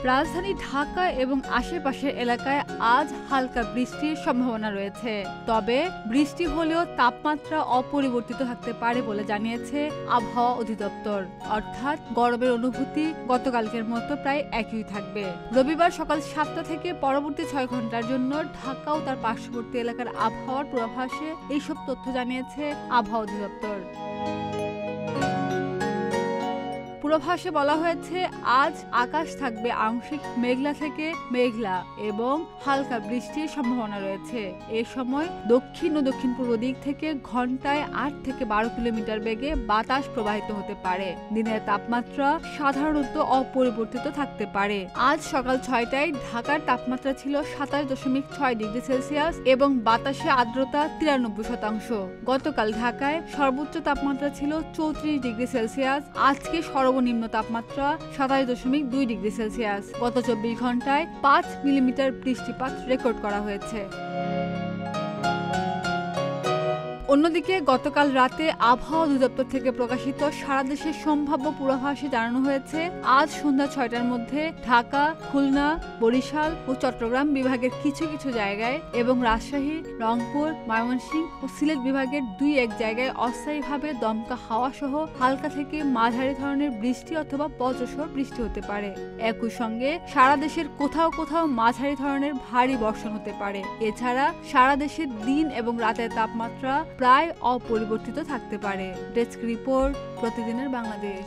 রাজধানী ঢাকা এবং আশেপাশের এলাকায় আজ হালকা বৃষ্টির সম্ভাবনা রয়েছে। তবে বৃষ্টি হলেও তাপমাত্রা অপরিবর্তিত থাকতে পারে বলে জানিয়েছে আবহাওয়া অধিদপ্তর। অর্থাৎ গরমের অনুভূতি গতকালকের মতো প্রায় একই থাকবে। রবিবার সকাল 7টা থেকে পরবর্তী 6 ঘন্টার জন্য ঢাকা ও তার পার্শ্ববর্তী এলাকার আবহাওয়ার পূর্বাভাসে এইসব তথ্য জানিয়েছে আবহাওয়া অধিদপ্তর। পূর্বাভাসে বলা হয়েছে, আজ আকাশ থাকবে আংশিক মেঘলা থেকে মেঘলা এবং হালকা বৃষ্টির সম্ভাবনা রয়েছে। এ সময় দক্ষিণ ও দক্ষিণ পূর্ব দিক থেকে ঘন্টায় 8 থেকে 12 কিলোমিটার বেগে বাতাস প্রবাহিত হতে পারে। দিনের তাপমাত্রা সাধারণত অপরিবর্তিত থাকতে পারে। আজ সকাল 6টায় ঢাকার তাপমাত্রা ছিল 27.6 ডিগ্রি সেলসিয়াস এবং বাতাসে আর্দ্রতা 93%। গতকাল ঢাকায় সর্বোচ্চ তাপমাত্রা ছিল 34 ডিগ্রি সেলসিয়াস। আজকে সর্বনিম্ন তাপমাত্রা 27.2 ডিগ্রি সেলসিয়াস। গত 24 ঘন্টায় 5 মিলিমিটার বৃষ্টিপাত রেকর্ড করা হয়েছে। অন্যদিকে গতকাল রাতে আবহাওয়া অধিদপ্তর থেকে প্রকাশিত সারা দেশের সম্ভাব্য পূর্বাভাসে জানানো হয়েছে, আজ সন্ধ্যা 6টার মধ্যে ঢাকা, খুলনা, বরিশাল ও চট্টগ্রাম বিভাগের কিছু কিছু জায়গায় এবং রাজশাহী, রংপুর, ময়মনসিংহ ও সিলেট বিভাগের 2-1 জায়গায় অস্থায়ীভাবে দমকা হাওয়া সহ হালকা থেকে মাঝারি ধরনের বৃষ্টি অথবা বজ্রসহ বৃষ্টি হতে পারে। একই সঙ্গে সারা দেশের কোথাও কোথাও মাঝারি ধরনের ভারী বর্ষণ হতে পারে। এছাড়া সারা দেশের দিন এবং রাতের তাপমাত্রা প্রায় অপরিবর্তিত থাকতে পারে। ডেস্ক রিপোর্ট, প্রতিদিনের বাংলাদেশ।